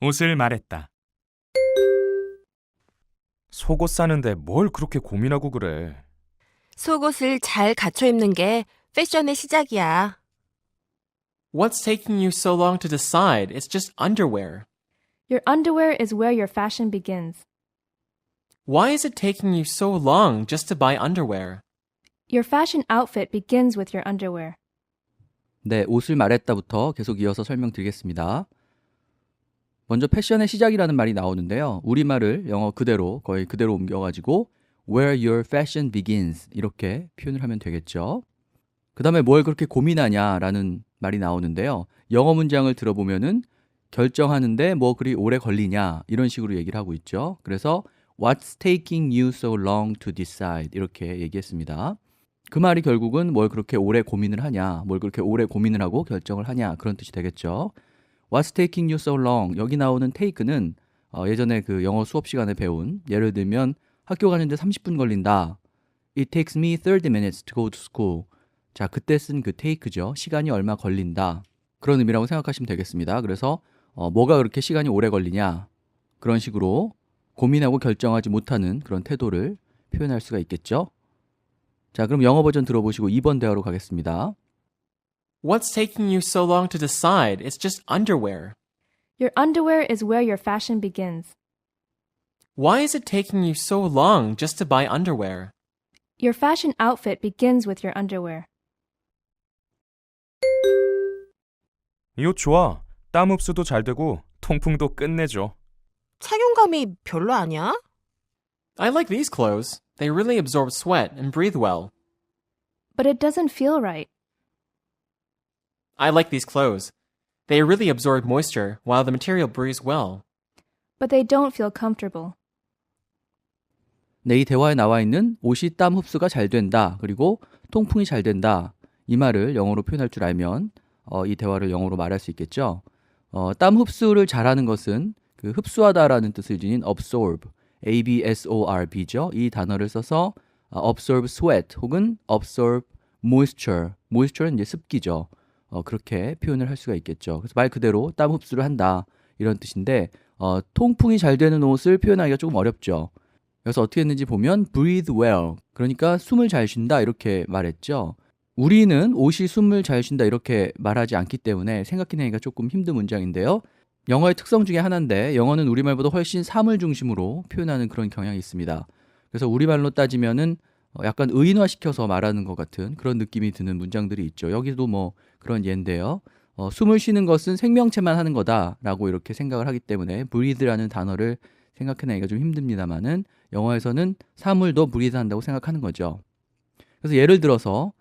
옷을 말했다. 속옷 사는데 뭘 그렇게 고민하고 그래? 속옷을 잘 갖춰 입는 게 패션의 시작이야. What's taking you so long to decide? It's just underwear. Your underwear is where your fashion begins. Why is it taking you so long just to buy underwear? Your fashion outfit begins with your underwear. 네, 옷을 말했다부터 계속 이어서 설명드리겠습니다. 먼저 패션의 시작이라는 말이 나오는데요. 우리말을 영어 그대로 거의 그대로 옮겨가지고 where your fashion begins 이렇게 표현을 하면 되겠죠. 그 다음에 뭘 그렇게 고민하냐라는 말이 나오는데요. 영어 문장을 들어보면은 결정하는데 뭐 그리 오래 걸리냐 이런 식으로 얘기를 하고 있죠. 그래서 What's taking you so long to decide 이렇게 얘기했습니다. 그 말이 결국은 뭘 그렇게 오래 고민을 하냐, 뭘 그렇게 오래 고민을 하고 결정을 하냐 그런 뜻이 되겠죠. What's taking you so long? 여기 나오는 take는 예전에 그 영어 수업 시간에 배운 예를 들면 학교 가는데 30분 걸린다. It takes me 30 minutes to go to school. 자, 그때 쓴 그 take죠. 시간이 얼마 걸린다. 그런 의미라고 생각하시면 되겠습니다. 그래서 뭐가 그렇게 시간이 오래 걸리냐 그런 식으로 고민하고 결정하지 못하는 그런 태도를 표현할 수가 있겠죠. 자, 그럼 영어 버전 들어보시고 2번 대화로 가겠습니다. What's taking you so long to decide? It's just underwear. Your underwear is where your fashion begins. Why is it taking you so long just to buy underwear? Your fashion outfit begins with your underwear. 이 옷 좋아. 땀 흡수도 잘 되고 통풍도 끝내줘. 착용감이 별로 아니야? I like these clothes. They really absorb sweat and breathe well. But it doesn't feel right. I like these clothes. They really absorb moisture while the material breathes well. But they don't feel comfortable. 네, 이 대화에 나와 있는 옷이 땀 흡수가 잘 된다. 그리고 통풍이 잘 된다. 이 말을 영어로 표현할 줄 알면 이 대화를 영어로 말할 수 있겠죠. 땀 흡수를 잘하는 것은 그 흡수하다라는 뜻을 지닌 absorb, absorb죠. 이 단어를 써서 absorb sweat 혹은 absorb moisture, moisture는 이제 습기죠. 그렇게 표현을 할 수가 있겠죠. 그래서 말 그대로 땀 흡수를 한다 이런 뜻인데 통풍이 잘 되는 옷을 표현하기가 조금 어렵죠. 그래서 어떻게 했는지 보면 breathe well, 그러니까 숨을 잘 쉰다 이렇게 말했죠. 우리는 옷이 숨을 잘 쉰다 이렇게 말하지 않기 때문에 생각해내기가 조금 힘든 문장인데요. 영어의 특성 중에 하나인데 영어는 우리말보다 훨씬 사물 중심으로 표현하는 그런 경향이 있습니다. 그래서 우리말로 따지면은 약간 의인화시켜서 말하는 것 같은 그런 느낌이 드는 문장들이 있죠. 여기도 뭐 그런 예인데요. 숨을 쉬는 것은 생명체만 하는 거다라고 이렇게 생각을 하기 때문에 breathe라는 단어를 생각해내기가 좀 힘듭니다만은 영어에서는 사물도 breathe 한다고 생각하는 거죠. 그래서 예를 들어서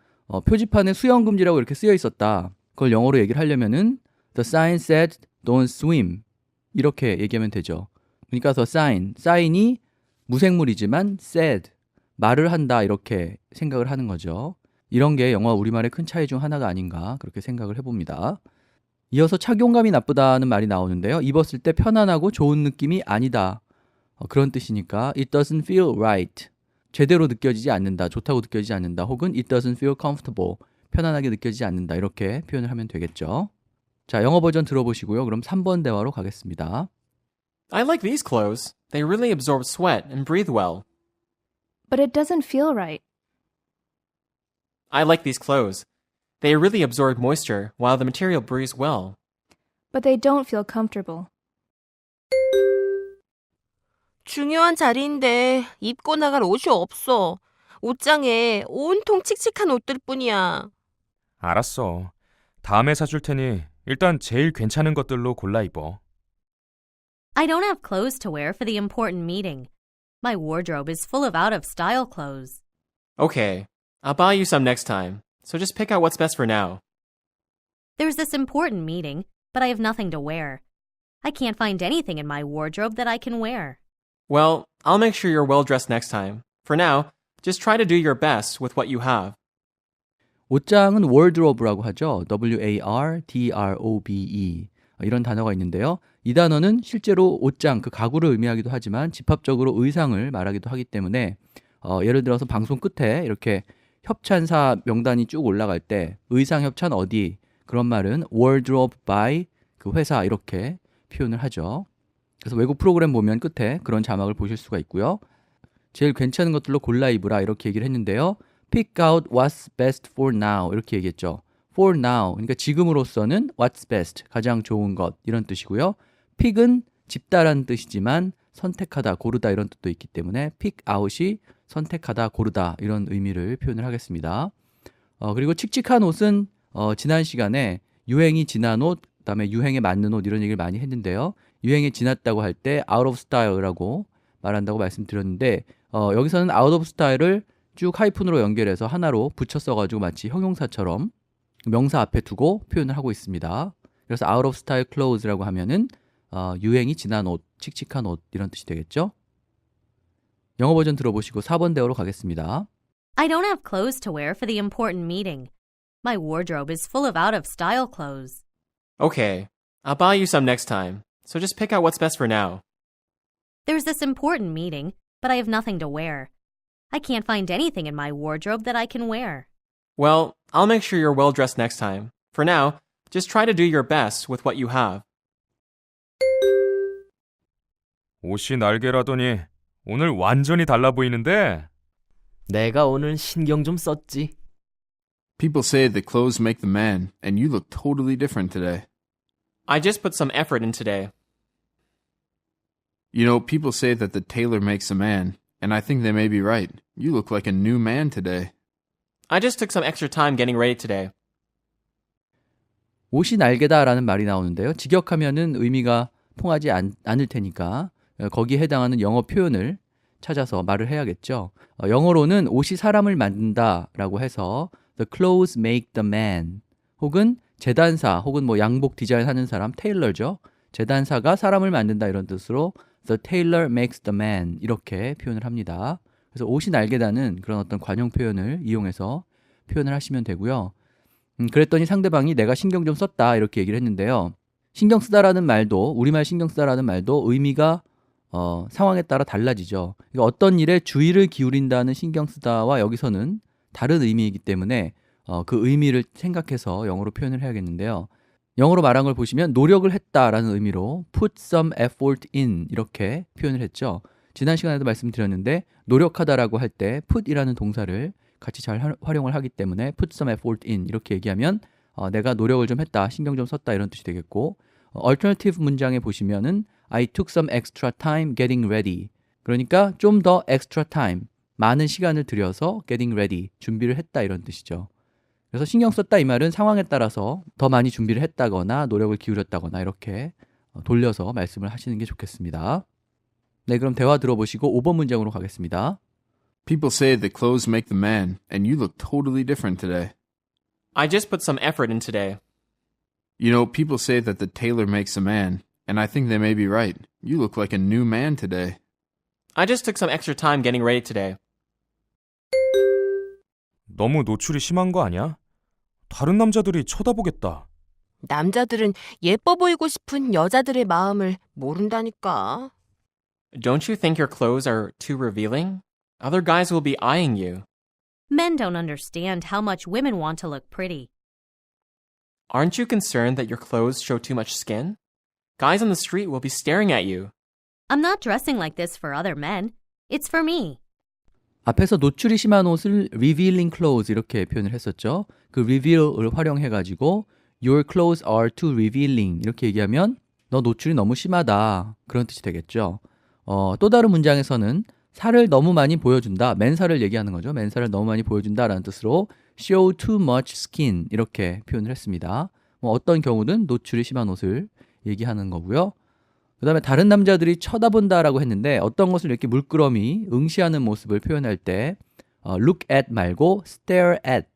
표지판에 수영 금지라고 이렇게 쓰여 있었다. 그걸 영어로 얘기를 하려면은 the sign said don't swim 이렇게 얘기하면 되죠. 그러니까 the sign, 사인이 무생물이지만 said, 말을 한다 이렇게 생각을 하는 거죠. 이런 게 영어와 우리말의 큰 차이 중 하나가 아닌가 그렇게 생각을 해봅니다. 이어서 착용감이 나쁘다는 말이 나오는데요. 입었을 때 편안하고 좋은 느낌이 아니다. 그런 뜻이니까 it doesn't feel right. 제대로 느껴지지 않는다, 좋다고 느껴지지 않는다, 혹은 it doesn't feel comfortable. 편안하게 느껴지지 않는다 이렇게 표현을 하면 되겠죠. 자, 영어 버전 들어보시고요. 그럼 3번 대화로 가겠습니다. I like these clothes. They really absorb sweat and breathe well. But it doesn't feel right. I like these clothes. They really absorb moisture while the material breathes well. But they don't feel comfortable. 중요한 자리인데 입고 나갈 옷이 없어. 옷장에 온통 칙칙한 옷들 뿐이야. 알았어. 다음에 사줄 테니 일단 제일 괜찮은 것들로 골라 입어. I don't have clothes to wear for the important meeting. My wardrobe is full of out-of-style clothes. Okay, I'll buy you some next time. So just pick out what's best for now. There's this important meeting, but I have nothing to wear. I can't find anything in my wardrobe that I can wear. Well, I'll make sure you're well dressed next time. For now, just try to do your best with what you have. 옷장은 wardrobe라고 하죠. W-A-R-D-R-O-B-E 이런 단어가 있는데요. 이 단어는 실제로 옷장, 그 가구를 의미하기도 하지만 집합적으로 의상을 말하기도 하기 때문에 예를 들어서 방송 끝에 이렇게 협찬사 명단이 쭉 올라갈 때 의상 협찬 어디 그런 말은 wardrobe by 그 회사 이렇게 표현을 하죠. 그래서 외국 프로그램 보면 끝에 그런 자막을 보실 수가 있고요. 제일 괜찮은 것들로 골라 입으라 이렇게 얘기를 했는데요. Pick out what's best for now 이렇게 얘기했죠. For now, 그러니까 지금으로서는 what's best, 가장 좋은 것 이런 뜻이고요. pick은 집다라는 뜻이지만 선택하다, 고르다 이런 뜻도 있기 때문에 pick out이 선택하다, 고르다 이런 의미를 표현을 하겠습니다. 그리고 칙칙한 옷은 지난 시간에 유행이 지난 옷, 그다음에 유행에 맞는 옷 이런 얘기를 많이 했는데요. 유행이 지났다고 할 때 out of style이라고 말한다고 말씀드렸는데 여기서는 out of style을 쭉 하이픈으로 연결해서 하나로 붙여 써가지고 마치 형용사처럼 명사 앞에 두고 표현을 하고 있습니다. 그래서 out of style clothes라고 하면은 유행이 지난 옷, 칙칙한 옷 이런 뜻이 되겠죠. 영어 버전 들어보시고 4번 대화로 가겠습니다. I don't have clothes to wear for the important meeting. My wardrobe is full of out-of-style clothes. Okay, I'll buy you some next time, so just pick out what's best for now. There's this important meeting, but I have nothing to wear. I can't find anything in my wardrobe that I can wear. Well, I'll make sure you're well dressed next time. For now, just try to do your best with what you have. 옷이 날개라더니 오늘 완전히 달라 보이는데? 내가 오늘 신경 좀 썼지. People say that clothes make the man, and you look totally different today. I just put some effort in today. You know, people say that the tailor makes a man, and I think they may be right. You look like a new man today. I just took some extra time getting ready today. 옷이 날개다라는 말이 나오는데요. 직역하면은 의미가 통하지 않을 테니까 거기에 해당하는 영어 표현을 찾아서 말을 해야겠죠. 영어로는 옷이 사람을 만든다라고 해서 the clothes make the man 혹은 재단사 혹은 뭐 양복 디자인하는 사람 테일러죠. 재단사가 사람을 만든다 이런 뜻으로 the tailor makes the man 이렇게 표현을 합니다. 그래서 옷이 날개다는 그런 어떤 관용 표현을 이용해서 표현을 하시면 되고요. 그랬더니 상대방이 내가 신경 좀 썼다 이렇게 얘기를 했는데요. 신경 쓰다라는 말도 우리말 신경 쓰다라는 말도 의미가 상황에 따라 달라지죠. 그러니까 어떤 일에 주의를 기울인다는 신경 쓰다와 여기서는 다른 의미이기 때문에 그 의미를 생각해서 영어로 표현을 해야겠는데요. 영어로 말한 걸 보시면 노력을 했다라는 의미로 put some effort in 이렇게 표현을 했죠. 지난 시간에도 말씀드렸는데 노력하다라고 할 때 put이라는 동사를 같이 잘 활용을 하기 때문에 put some effort in 이렇게 얘기하면 내가 노력을 좀 했다, 신경 좀 썼다 이런 뜻이 되겠고 alternative 문장에 보시면은 I took some extra time getting ready 그러니까 좀 더 extra time 많은 시간을 들여서 getting ready 준비를 했다 이런 뜻이죠. 그래서 신경 썼다 이 말은 상황에 따라서 더 많이 준비를 했다거나 노력을 기울였다거나 이렇게 돌려서 말씀을 하시는 게 좋겠습니다. 네, 그럼 대화 들어보시고 5번 문장으로 가겠습니다. People say that clothes make the man, and you look totally different today. I just put some effort in today. You know, people say that the tailor makes a man, and I think they may be right. You look like a new man today. I just took some extra time getting ready today. 너무 노출이 심한 거 아니야? 다른 남자들이 쳐다보겠다. 남자들은 예뻐 보이고 싶은 여자들의 마음을 모른다니까. Don't you think your clothes are too revealing? Other guys will be eyeing you. Men don't understand how much women want to look pretty. Aren't you concerned that your clothes show too much skin? Guys on the street will be staring at you. I'm not dressing like this for other men. It's for me. 앞에서 노출이 심한 옷을 revealing clothes 이렇게 표현을 했었죠. 그 reveal을 활용해가지고 your clothes are too revealing 이렇게 얘기하면 너 노출이 너무 심하다 그런 뜻이 되겠죠. 또 다른 문장에서는 살을 너무 많이 보여준다. 맨살을 얘기하는 거죠. 맨살을 너무 많이 보여준다라는 뜻으로 show too much skin 이렇게 표현을 했습니다. 어떤 경우든 노출이 심한 옷을 얘기하는 거고요. 그 다음에 다른 남자들이 쳐다본다라고 했는데 어떤 것을 이렇게 물끄러미 응시하는 모습을 표현할 때 look at 말고 stare at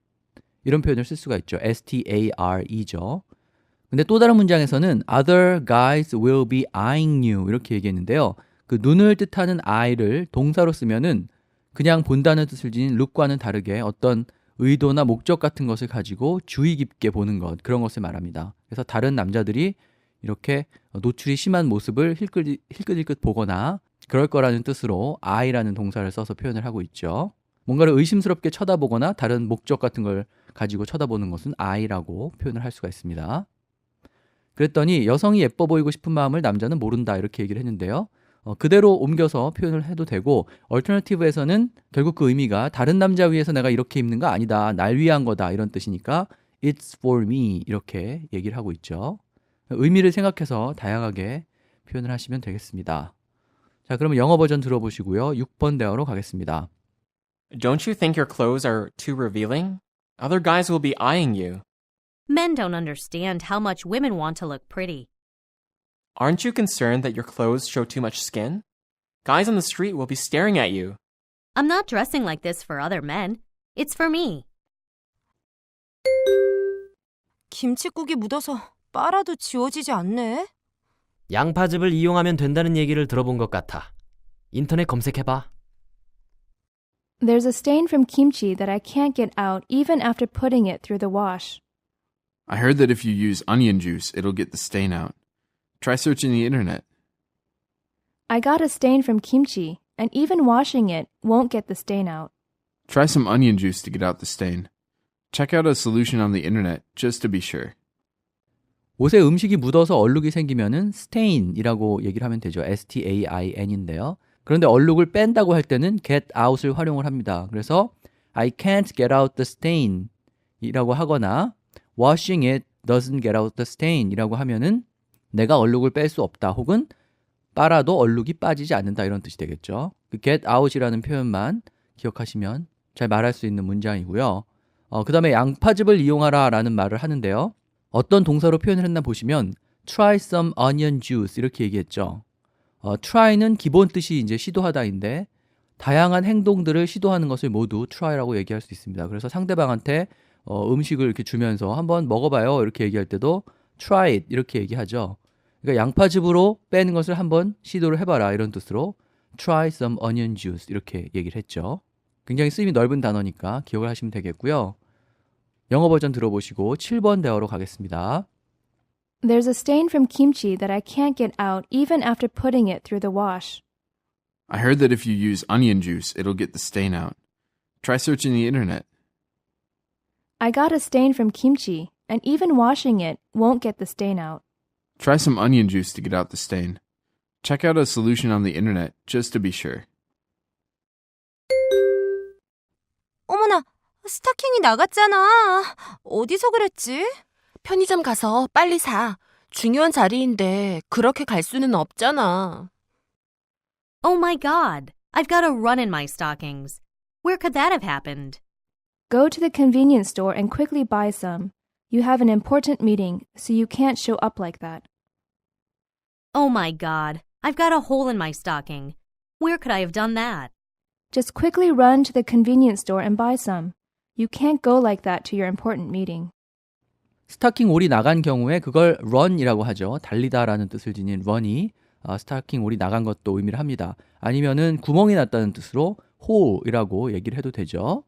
이런 표현을 쓸 수가 있죠. S-T-A-R-E죠. 근데 또 다른 문장에서는 other guys will be eyeing you 이렇게 얘기했는데요. 그 눈을 뜻하는 eye를 동사로 쓰면은 그냥 본다는 뜻을 지닌 look과는 다르게 어떤 의도나 목적 같은 것을 가지고 주의 깊게 보는 것 그런 것을 말합니다. 그래서 다른 남자들이 이렇게 노출이 심한 모습을 힐끗힐끗 보거나 그럴 거라는 뜻으로 eye라는 동사를 써서 표현을 하고 있죠. 뭔가를 의심스럽게 쳐다보거나 다른 목적 같은 걸 가지고 쳐다보는 것은 eye라고 표현을 할 수가 있습니다. 그랬더니 여성이 예뻐 보이고 싶은 마음을 남자는 모른다 이렇게 얘기를 했는데요. 그대로 옮겨서 표현을 해도 되고 alternative에서는 결국 그 의미가 다른 남자 위해서 내가 이렇게 입는 거 아니다. 날 위한 거다 이런 뜻이니까 It's for me 이렇게 얘기를 하고 있죠. 의미를 생각해서 다양하게 표현을 하시면 되겠습니다. 자, 그러면 영어 버전 들어보시고요. 6번 대화로 가겠습니다. Don't you think your clothes are too revealing? Other guys will be eyeing you. Men don't understand how much women want to look pretty. Aren't you concerned that your clothes show too much skin? Guys on the street will be staring at you. I'm not dressing like this for other men. It's for me. 김칫국이 묻어서 빨아도 지워지지 않네. 양파즙을 이용하면 된다는 얘기를 들어본 것 같아. 인터넷 검색해봐. There's a stain from kimchi that I can't get out even after putting it through the wash. I heard that if you use onion juice, it'll get the stain out. Try searching the internet. I got a stain from kimchi, and even washing it won't get the stain out. Try some onion juice to get out the stain. Check out a solution on the internet just to be sure. 옷에 음식이 묻어서 얼룩이 생기면은 stain이라고 얘기를 하면 되죠. S-T-A-I-N인데요. 그런데 얼룩을 뺀다고 할 때는 get out을 활용을 합니다. 그래서 I can't get out the stain 이라고 하거나 washing it doesn't get out the stain 이라고 하면은 내가 얼룩을 뺄 수 없다 혹은 빨아도 얼룩이 빠지지 않는다 이런 뜻이 되겠죠. 그 get out이라는 표현만 기억하시면 잘 말할 수 있는 문장이고요. 그 다음에 양파즙을 이용하라 라는 말을 하는데요. 어떤 동사로 표현을 했나 보시면 try some onion juice 이렇게 얘기했죠. try는 기본 뜻이 이제 시도하다인데 다양한 행동들을 시도하는 것을 모두 try라고 얘기할 수 있습니다. 그래서 상대방한테 음식을 이렇게 주면서 한번 먹어봐요 이렇게 얘기할 때도 try it 이렇게 얘기하죠. 그러니까 양파즙으로 빼는 것을 한번 시도를 해봐라 이런 뜻으로 try some onion juice 이렇게 얘기를 했죠. 굉장히 쓰임이 넓은 단어니까 기억을 하시면 되겠고요. 영어 버전 들어보시고 7번 대화로 가겠습니다. There's a stain from kimchi that I can't get out even after putting it through the wash. I heard that if you use onion juice, it'll get the stain out. Try searching the internet. I got a stain from kimchi, and even washing it won't get the stain out. Try some onion juice to get out the stain. Check out a solution on the internet just to be sure. 어머나, 스타킹이 나갔잖아. 어디서 그랬지? 편의점 가서 빨리 사. 중요한 자리인데 그렇게 갈 수는 없잖아. Oh my God, I've got a run in my stockings. Where could that have happened? Go to the convenience store and quickly buy some. You have an important meeting, so you can't show up like that. Oh my God, I've got a hole in my stocking. Where could I have done that? Just quickly run to the convenience store and buy some. You can't go like that to your important meeting. 스타킹 올이 나간 경우에 그걸 run이라고 하죠. 달리다라는 뜻을 지닌 run이 스타킹 올이 나간 것도 의미를 합니다. 아니면은 구멍이 났다는 뜻으로 hole이라고 얘기를 해도 되죠.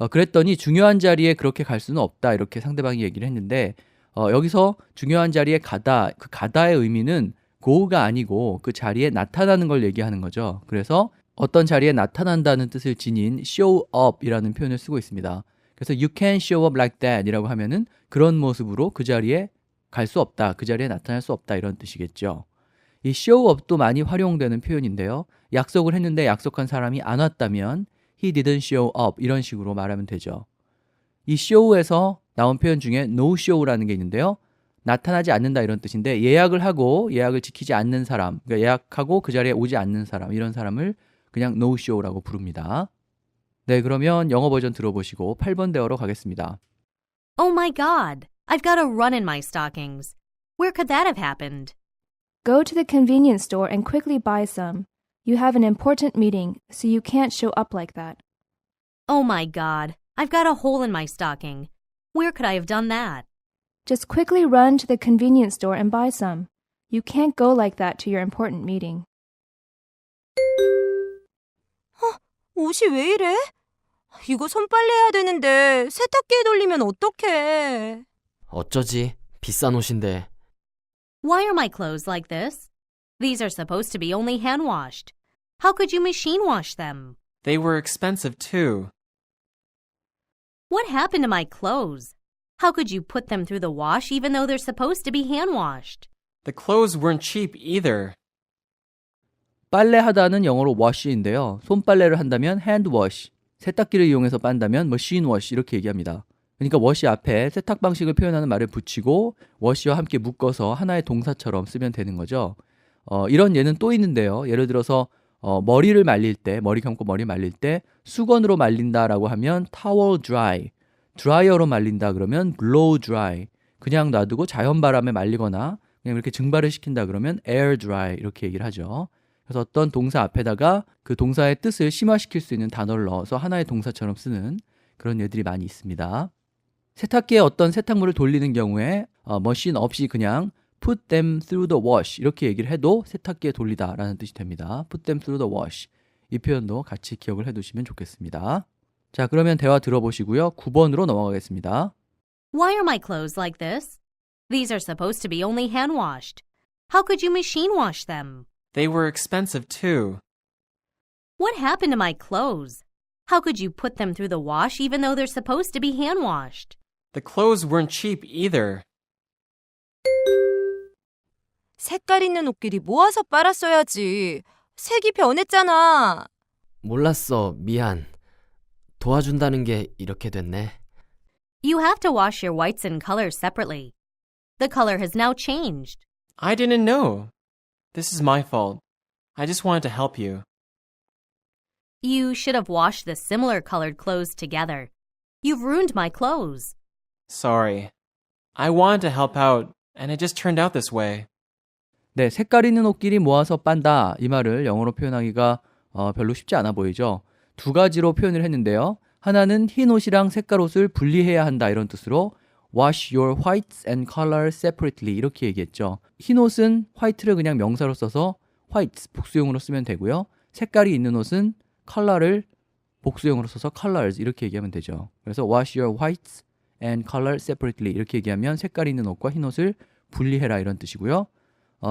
그랬더니 중요한 자리에 그렇게 갈 수는 없다 이렇게 상대방이 얘기를 했는데 여기서 중요한 자리에 가다, 그 가다의 의미는 go가 아니고 그 자리에 나타나는 걸 얘기하는 거죠. 그래서 어떤 자리에 나타난다는 뜻을 지닌 show up이라는 표현을 쓰고 있습니다. 그래서 you can show up like that 이라고 하면은 그런 모습으로 그 자리에 갈 수 없다, 그 자리에 나타날 수 없다 이런 뜻이겠죠. 이 show up도 많이 활용되는 표현인데요. 약속을 했는데 약속한 사람이 안 왔다면 he didn't show up 이런 식으로 말하면 되죠. 이 show에서 나온 표현 중에 no show라는 게 있는데요. 나타나지 않는다 이런 뜻인데 예약을 하고 예약을 지키지 않는 사람, 그러니까 예약하고 그 자리에 오지 않는 사람 이런 사람을 그냥 no show라고 부릅니다. 네, 그러면 영어 버전 들어보시고 8번 대화로 가겠습니다. Oh my God, I've got a run in my stockings. Where could that have happened? Go to the convenience store and quickly buy some. You have an important meeting, so you can't show up like that. Oh my God, I've got a hole in my stocking. Where could I have done that? Just quickly run to the convenience store and buy some. You can't go like that to your important meeting. 옷이 왜 이래? 이거 손빨래해야 되는데 세탁기에 돌리면 어떡해? 어쩌지? 비싼 옷인데. Why are my clothes like this? These are supposed to be only hand washed. How could you machine wash them? They were expensive too. What happened to my clothes? How could you put them through the wash even though they're supposed to be hand washed? The clothes weren't cheap either. 빨래하다는 영어로 wash인데요. 손빨래를 한다면 hand wash, 세탁기를 이용해서 빤다면 machine wash 이렇게 얘기합니다. 그러니까 wash 앞에 세탁 방식을 표현하는 말을 붙이고 wash와 함께 묶어서 하나의 동사처럼 쓰면 되는 거죠. 이런 예는 또 있는데요. 예를 들어서 머리를 말릴 때, 머리 감고 머리 말릴 때 수건으로 말린다라고 하면 towel dry, 드라이어로 말린다 그러면 blow dry, 그냥 놔두고 자연바람에 말리거나 그냥 이렇게 증발을 시킨다 그러면 air dry 이렇게 얘기를 하죠. 그래서 어떤 동사 앞에다가 그 동사의 뜻을 심화시킬 수 있는 단어를 넣어서 하나의 동사처럼 쓰는 그런 예들이 많이 있습니다. 세탁기에 어떤 세탁물을 돌리는 경우에 머신 없이 그냥 put them through the wash 이렇게 얘기를 해도 세탁기에 돌리다 라는 뜻이 됩니다. put them through the wash. 이 표현도 같이 기억을 해두시면 좋겠습니다. 자, 그러면 대화 들어보시고요. 9번으로 넘어가겠습니다. Why are my clothes like this? These are supposed to be only hand washed. How could you machine wash them? They were expensive too. What happened to my clothes? How could you put them through the wash even though they're supposed to be hand washed? The clothes weren't cheap either. 색깔 있는 옷끼리 모아서 빨았어야지. 색이 변했잖아. 몰랐어. 미안. 도와준다는 게 이렇게 됐네. You have to wash your whites and colors separately. The color has now changed. I didn't know. This is my fault. I just wanted to help you. You should have washed the similar colored clothes together. You've ruined my clothes. Sorry. I wanted to help out, and it just turned out this way. 네, 색깔 있는 옷끼리 모아서 빤다. 이 말을 영어로 표현하기가 별로 쉽지 않아 보이죠. 두 가지로 표현을 했는데요. 하나는 흰 옷이랑 색깔 옷을 분리해야 한다 이런 뜻으로 wash your whites and colors separately 이렇게 얘기했죠. 흰 옷은 white를 그냥 명사로 써서 whites 복수형으로 쓰면 되고요. 색깔이 있는 옷은 color를 복수형으로 써서 colors 이렇게 얘기하면 되죠. 그래서 wash your whites and colors separately 이렇게 얘기하면 색깔 있는 옷과 흰 옷을 분리해라 이런 뜻이고요.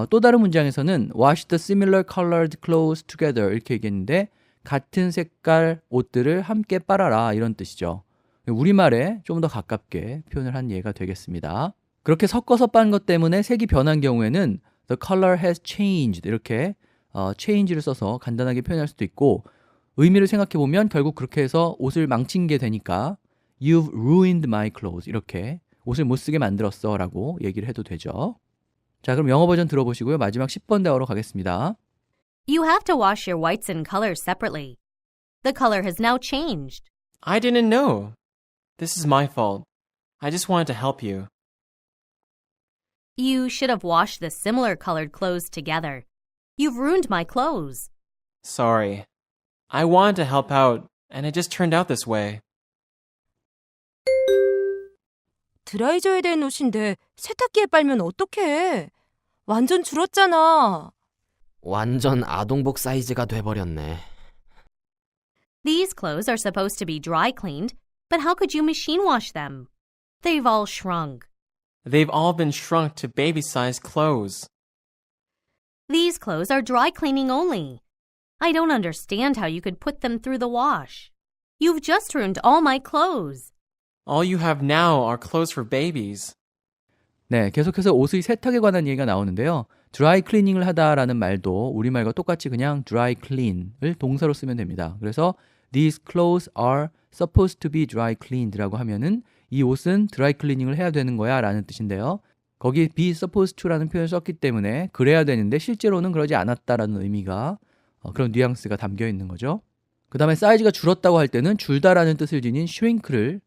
또 다른 문장에서는 wash the similar colored clothes together 이렇게 얘기했는데 같은 색깔 옷들을 함께 빨아라 이런 뜻이죠. 우리말에 좀 더 가깝게 표현을 한 예가 되겠습니다. 그렇게 섞어서 빤 것 때문에 색이 변한 경우에는 the color has changed 이렇게 change를 써서 간단하게 표현할 수도 있고 의미를 생각해 보면 결국 그렇게 해서 옷을 망친 게 되니까 you've ruined my clothes 이렇게 옷을 못 쓰게 만들었어 라고 얘기를 해도 되죠. 자, 그럼 영어 버전 들어보시고요. 마지막 10번 대화로 가겠습니다. You have to wash your whites and colors separately. The color has now changed. I didn't know. This is my fault. I just wanted to help you. You should have washed the similar colored clothes together. You've ruined my clothes. Sorry. I wanted to help out, and it just turned out this way. 드라이져야 되는 옷인데 세탁기에 빨면 어떡해. 완전 줄었잖아. 완전 아동복 사이즈가 돼버렸네. These clothes are supposed to be dry cleaned, but how could you machine wash them? They've all shrunk. They've all been shrunk to baby-sized clothes. These clothes are dry cleaning only. I don't understand how you could put them through the wash. You've just ruined all my clothes. All you have now are clothes for babies. 네, 계속해서 옷의 세탁에 관한 얘기가 나오는데요. 드라이 클리닝을 하다라는 말도 우리말과 똑같이 그냥 dry clean을 동사로 쓰면 됩니다. 그래서 these clothes are supposed to be dry cleaned라고 하면은 이 옷은 드라이 클리닝을 해야 되는 거야 라는 뜻인데요. 거기 be supposed to라는 표현을 썼기 때문에 그래야 되는데 실제로는 그러지 않았다라는 의미가 그런 뉘앙스가 담겨 있는 거죠. 그 다음에 사이즈가 줄었다고 할 때는 줄다라는 뜻을 지닌 shrink를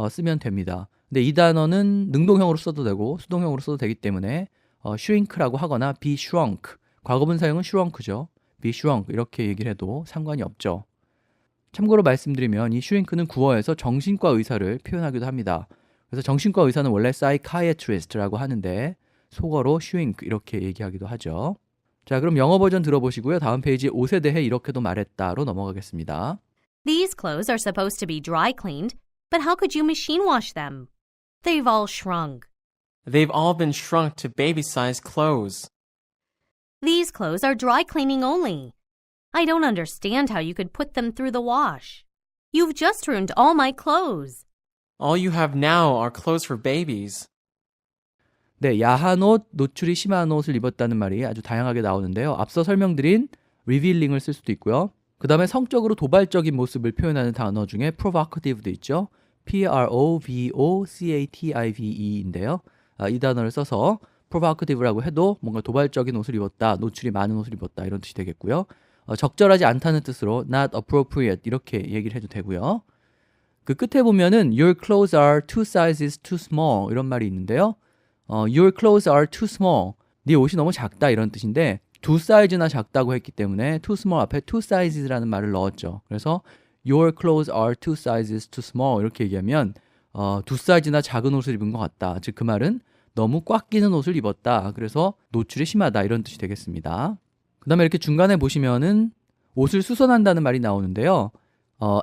쓰면 됩니다. 근데 이 단어는 능동형으로 써도 되고 수동형으로 써도 되기 때문에 shrink라고 하거나 be shrunk, 과거분사형은 shrunk죠. be shrunk 이렇게 얘기를 해도 상관이 없죠. 참고로 말씀드리면 이 shrink는 구어에서 정신과 의사를 표현하기도 합니다. 그래서 정신과 의사는 원래 psychiatrist라고 하는데 속어로 shrink 이렇게 얘기하기도 하죠. 자, 그럼 영어 버전 들어보시고요. 다음 페이지 옷에 대해 이렇게도 말했다로 넘어가겠습니다. These clothes are supposed to be dry cleaned, but how could you machine wash them? They've all shrunk. They've all been shrunk to baby-sized clothes. These clothes are dry cleaning only. I don't understand how you could put them through the wash. You've just ruined all my clothes. All you have now are clothes for babies. 네, 야한 옷, 노출이 심한 옷을 입었다는 말이 아주 다양하게 나오는데요. 앞서 설명드린 revealing을 쓸 수도 있고요. 그 다음에 성적으로 도발적인 모습을 표현하는 단어 중에 provocative도 있죠. provocative인데요. 이 단어를 써서 provocative라고 해도 뭔가 도발적인 옷을 입었다, 노출이 많은 옷을 입었다 이런 뜻이 되겠고요. 적절하지 않다는 뜻으로 not appropriate 이렇게 얘기를 해도 되고요. 그 끝에 보면은 your clothes are two sizes too small 이런 말이 있는데요. your clothes are too small. 네 옷이 너무 작다 이런 뜻인데 두 사이즈나 작다고 했기 때문에 too small 앞에 two sizes라는 말을 넣었죠. 그래서 your clothes are two sizes too small 이렇게 얘기하면 두 사이즈나 작은 옷을 입은 것 같다. 즉 그 말은 너무 꽉 끼는 옷을 입었다. 그래서 노출이 심하다 이런 뜻이 되겠습니다. 그 다음에 이렇게 중간에 보시면은 옷을 수선한다는 말이 나오는데요.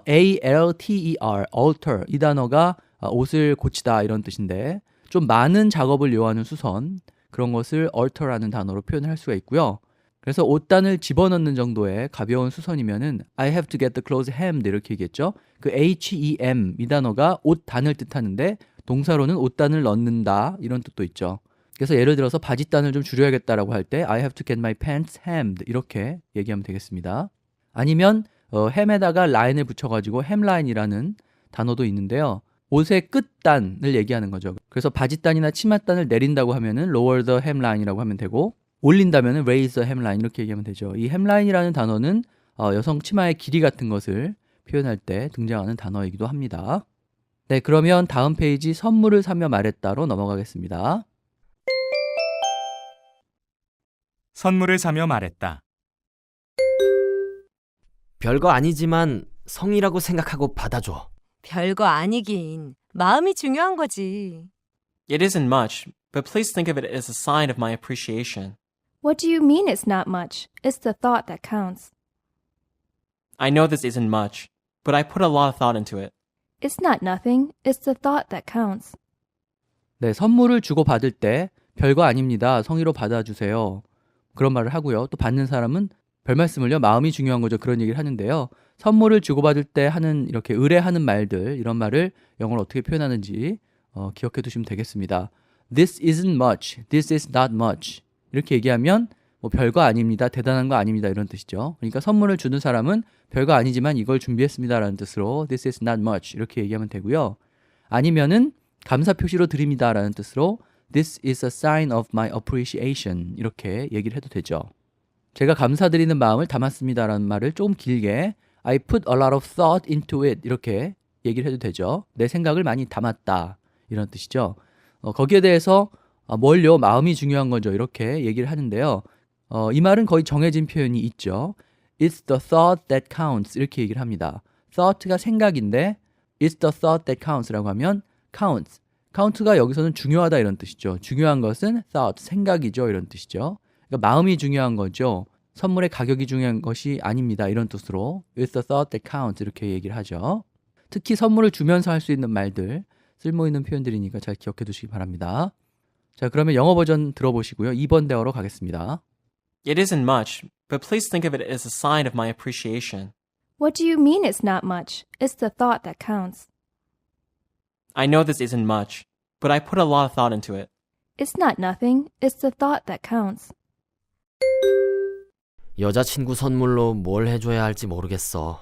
alter, alter 이 단어가 옷을 고치다 이런 뜻인데 좀 많은 작업을 요하는 수선 그런 것을 alter라는 단어로 표현을 할 수가 있고요. 그래서 옷단을 집어넣는 정도의 가벼운 수선이면은 I have to get the clothes hemmed 이렇게 얘기했죠. 그 hem 이 단어가 옷단을 뜻하는데 동사로는 옷단을 넣는다 이런 뜻도 있죠. 그래서 예를 들어서 바지단을 좀 줄여야겠다라고 할 때 I have to get my pants hemmed 이렇게 얘기하면 되겠습니다. 아니면 hem에다가 라인을 붙여가지고 hemline이라는 단어도 있는데요. 옷의 끝단을 얘기하는 거죠. 그래서 바지단이나 치맛단을 내린다고 하면은 lower the hemline이라고 하면 되고 올린다면은 raise the hemline 이렇게 얘기하면 되죠. 이 hemline이라는 단어는 여성 치마의 길이 같은 것을 표현할 때 등장하는 단어이기도 합니다. 네, 그러면 다음 페이지 선물을 사며 말했다로 넘어가겠습니다. 선물을 사며 말했다. 별거 아니지만 성이라고 생각하고 받아줘. 별거 아니긴. 마음이 중요한 거지. It isn't much, but please think of it as a sign of my appreciation. What do you mean it's not much? It's the thought that counts. I know this isn't much, but I put a lot of thought into it. It's not nothing. It's the thought that counts. 네, 선물을 주고 받을 때 별거 아닙니다. 성의로 받아주세요. 그런 말을 하고요. 또 받는 사람은 별 말씀을요. 마음이 중요한 거죠. 그런 얘기를 하는데요. 선물을 주고받을 때 하는 이렇게 의뢰하는 말들 이런 말을 영어로 어떻게 표현하는지 기억해 두시면 되겠습니다. This isn't much. This is not much. 이렇게 얘기하면 뭐 별거 아닙니다. 대단한 거 아닙니다. 이런 뜻이죠. 그러니까 선물을 주는 사람은 별거 아니지만 이걸 준비했습니다라는 뜻으로 This is not much 이렇게 얘기하면 되고요. 아니면은 감사 표시로 드립니다라는 뜻으로 This is a sign of my appreciation 이렇게 얘기를 해도 되죠. 제가 감사드리는 마음을 담았습니다라는 말을 조금 길게 I put a lot of thought into it 이렇게 얘기를 해도 되죠. 내 생각을 많이 담았다 이런 뜻이죠. 거기에 대해서 뭘요? 마음이 중요한 거죠. 이렇게 얘기를 하는데요. 이 말은 거의 정해진 표현이 있죠. It's the thought that counts 이렇게 얘기를 합니다. thought가 생각인데 It's the thought that counts라고 하면 counts. count가 여기서는 중요하다 이런 뜻이죠. 중요한 것은 thought, 생각이죠. 이런 뜻이죠. 그러니까 마음이 중요한 거죠. 선물의 가격이 중요한 것이 아닙니다. 이런 뜻으로 It's the thought that counts 이렇게 얘기를 하죠. 특히 선물을 주면서 할 수 있는 말들, 쓸모있는 표현들이니까 잘 기억해 두시기 바랍니다. 자, 그러면 영어 버전 들어보시고요. 2번 대화로 가겠습니다. It isn't much, but please think of it as a sign of my appreciation. What do you mean it's not much? It's the thought that counts. I know this isn't much, but I put a lot of thought into it. It's not nothing. It's the thought that counts. 여자친구 선물로 뭘 해줘야 할지 모르겠어.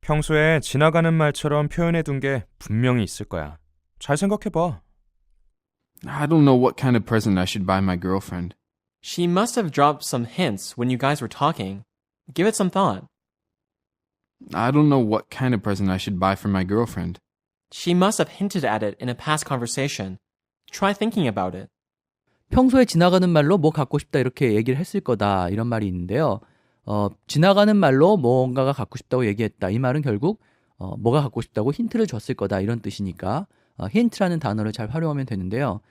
평소에 지나가는 말처럼 표현해둔 게 분명히 있을 거야. 잘 생각해봐. I don't know what kind of present I should buy my girlfriend. She must have dropped some hints when you guys were talking. Give it some thought. I don't know what kind of present I should buy for my girlfriend. She must have hinted at it in a past conversation. Try thinking about it. 평소에 지나가는 말로 뭐 갖고 싶다 이렇게 얘기를 했을 거다 이런 말이 있는데요. 지나가는 말로 뭔가가 갖고 싶다고 얘기했다. 이 말은 결국 뭐가 갖고 싶다고 힌트를 줬을 거다 이런 뜻이니까 힌트라는 단어를 잘 활용하면 되는데요.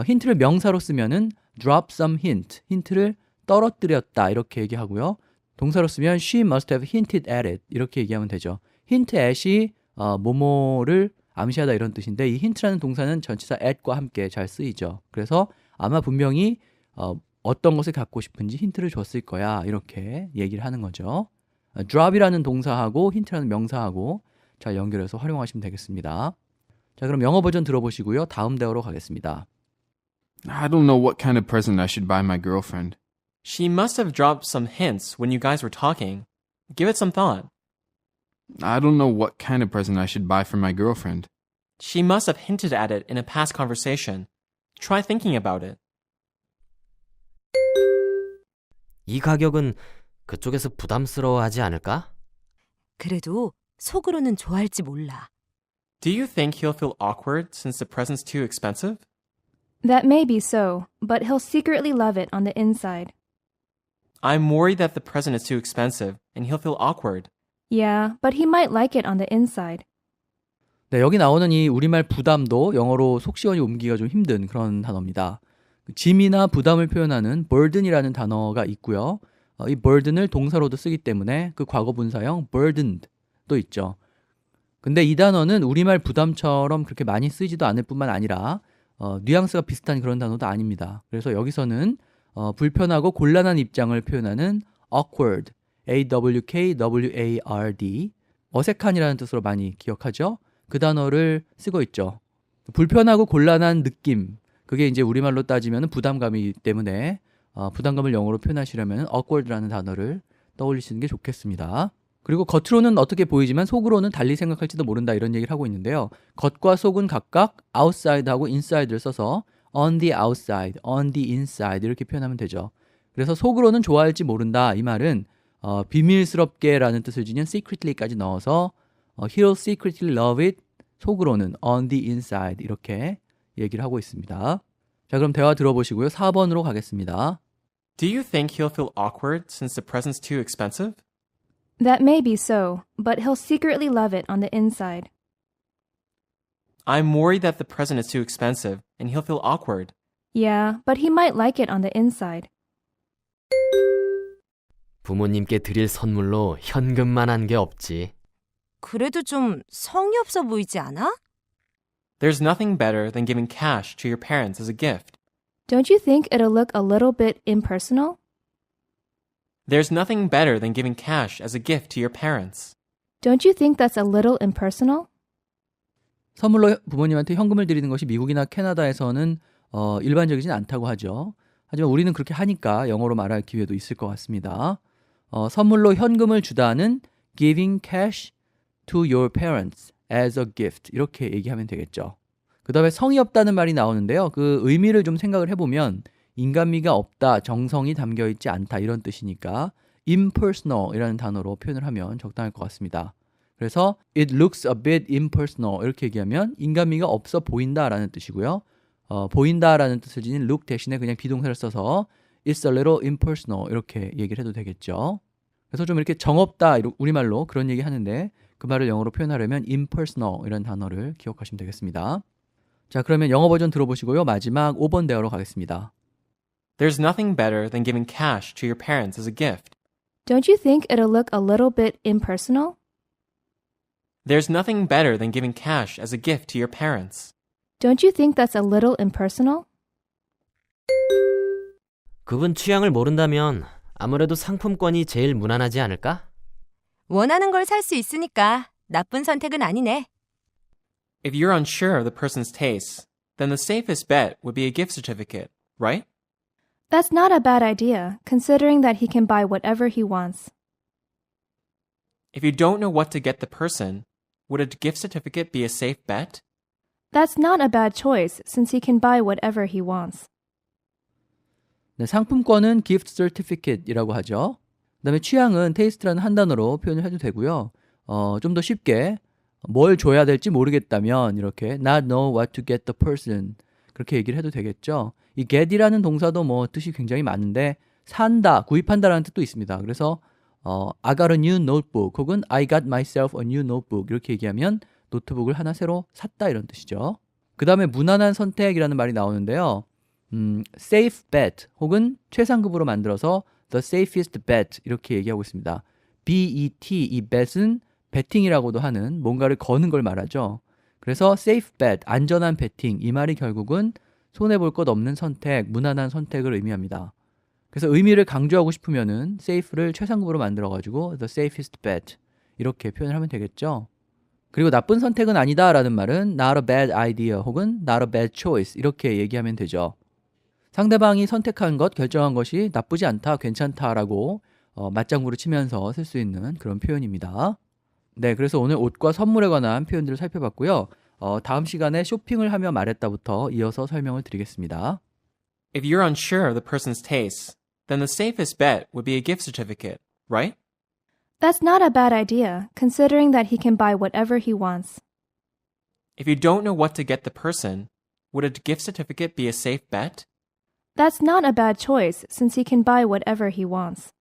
힌트를 명사로 쓰면은 drop some hint, 힌트를 떨어뜨렸다 이렇게 얘기하고요. 동사로 쓰면 she must have hinted at it 이렇게 얘기하면 되죠. hint at이 뭐뭐를 암시하다 이런 뜻인데 이 힌트라는 동사는 전치사 at과 함께 잘 쓰이죠. 그래서 아마 분명히 어떤 것을 갖고 싶은지 힌트를 줬을 거야 이렇게 얘기를 하는 거죠. drop이라는 동사하고 힌트라는 명사하고 잘 연결해서 활용하시면 되겠습니다. 자, 그럼 영어 버전 들어보시고요. 다음 대화로 가겠습니다. I don't know what kind of present I should buy my girlfriend. She must have dropped some hints when you guys were talking. Give it some thought. I don't know what kind of present I should buy for my girlfriend. She must have hinted at it in a past conversation. Try thinking about it. 이 가격은 그쪽에서 부담스러워하지 않을까? 그래도 속으로는 좋아할지 몰라. Do you think he'll feel awkward since the present's too expensive? That may be so, but he'll secretly love it on the inside. I'm worried that the present is too expensive and he'll feel awkward. Yeah, but he might like it on the inside. 네, 여기 나오는 이 우리말 부담도 영어로 속 시원히 옮기기가 좀 힘든 그런 단어입니다. 짐이나 부담을 표현하는 burden이라는 단어가 있고요. 이 burden을 동사로도 쓰기 때문에 그 과거 분사형 burdened도 있죠. 근데 이 단어는 우리말 부담처럼 그렇게 많이 쓰이지도 않을 뿐만 아니라 뉘앙스가 비슷한 그런 단어도 아닙니다. 그래서 여기서는 불편하고 곤란한 입장을 표현하는 awkward, awkward, 어색한이라는 뜻으로 많이 기억하죠. 그 단어를 쓰고 있죠. 불편하고 곤란한 느낌, 그게 이제 우리말로 따지면 부담감이기 때문에 부담감을 영어로 표현하시려면 awkward라는 단어를 떠올리시는 게 좋겠습니다. 그리고 겉으로는 어떻게 보이지만 속으로는 달리 생각할지도 모른다 이런 얘기를 하고 있는데요. 겉과 속은 각각 outside하고 inside를 써서 on the outside, on the inside 이렇게 표현하면 되죠. 그래서 속으로는 좋아할지 모른다 이 말은 비밀스럽게라는 뜻을 지닌 secretly까지 넣어서 he'll secretly love it 속으로는 on the inside 이렇게 얘기를 하고 있습니다. 자, 그럼 대화 들어보시고요. 4번으로 가겠습니다. Do you think he'll feel awkward since the present's too expensive? That may be so, but he'll secretly love it on the inside. I'm worried that the present is too expensive and he'll feel awkward. Yeah, but he might like it on the inside. 부모님께 드릴 선물로 현금만 한 게 없지. 그래도 좀 성의 없어 보이지 않아? There's nothing better than giving cash to your parents as a gift. Don't you think it'll look a little bit impersonal? There's nothing better than giving cash as a gift to your parents. Don't you think that's a little impersonal? 선물로 부모님한테 현금을 드리는 것이 미국이나 캐나다에서는 일반적이진 않다고 하죠. 하지만 우리는 그렇게 하니까 영어로 말할 기회도 있을 것 같습니다. 선물로 현금을 주다는 giving cash to your parents as a gift 이렇게 얘기하면 되겠죠. 그 다음에 성의 없다는 말이 나오는데요. 그 의미를 좀 생각을 해보면 인간미가 없다, 정성이 담겨있지 않다 이런 뜻이니까 impersonal 이라는 단어로 표현을 하면 적당할 것 같습니다. 그래서 it looks a bit impersonal 이렇게 얘기하면 인간미가 없어 보인다라는 뜻이고요. 보인다라는 뜻을 지닌 look 대신에 그냥 비동사를 써서 it's a little impersonal 이렇게 얘기를 해도 되겠죠. 그래서 좀 이렇게 정없다 우리말로 그런 얘기 하는데 그 말을 영어로 표현하려면 impersonal 이라는 단어를 기억하시면 되겠습니다. 자, 그러면 영어 버전 들어보시고요. 마지막 5번 대화로 가겠습니다. There's nothing better than giving cash to your parents as a gift. Don't you think it'll look a little bit impersonal? There's nothing better than giving cash as a gift to your parents. Don't you think that's a little impersonal? 그분 취향을 모른다면 아무래도 상품권이 제일 무난하지 않을까? 원하는 걸 살 수 있으니까 나쁜 선택은 아니네. If you're unsure of the person's tastes, then the safest bet would be a gift certificate, right? That's not a bad idea, considering that he can buy whatever he wants. If you don't know what to get the person, would a gift certificate be a safe bet? That's not a bad choice, since he can buy whatever he wants. 네, 상품권은 gift certificate이라고 하죠. 그 다음에 취향은 taste라는 한 단어로 표현을 해도 되고요. 좀 더 쉽게 뭘 줘야 될지 모르겠다면 이렇게 not know what to get the person 그렇게 얘기를 해도 되겠죠. 이 get이라는 동사도 뭐 뜻이 굉장히 많은데 산다, 구입한다라는 뜻도 있습니다. 그래서 I got a new notebook 혹은 I got myself a new notebook 이렇게 얘기하면 노트북을 하나 새로 샀다 이런 뜻이죠. 그 다음에 무난한 선택이라는 말이 나오는데요. safe bet 혹은 최상급으로 만들어서 the safest bet 이렇게 얘기하고 있습니다. bet, 이 bet은 베팅이라고도 하는 뭔가를 거는 걸 말하죠. 그래서 safe bet, 안전한 베팅 이 말이 결국은 손해볼 것 없는 선택, 무난한 선택을 의미합니다. 그래서 의미를 강조하고 싶으면은 safe를 최상급으로 만들어가지고 the safest bet 이렇게 표현을 하면 되겠죠. 그리고 나쁜 선택은 아니다라는 말은 not a bad idea 혹은 not a bad choice 이렇게 얘기하면 되죠. 상대방이 선택한 것, 결정한 것이 나쁘지 않다, 괜찮다라고 맞장구를 치면서 쓸 수 있는 그런 표현입니다. 네, 그래서 오늘 옷과 선물에 관한 표현들을 살펴봤고요. 다음 시간에 쇼핑을 하며 말했다부터 이어서 설명을 드리겠습니다. If you're unsure of the person's tastes, then the safest bet would be a gift certificate, right? That's not a bad idea, considering that he can buy whatever he wants. If you don't know what to get the person, would a gift certificate be a safe bet? That's not a bad choice, since he can buy whatever he wants.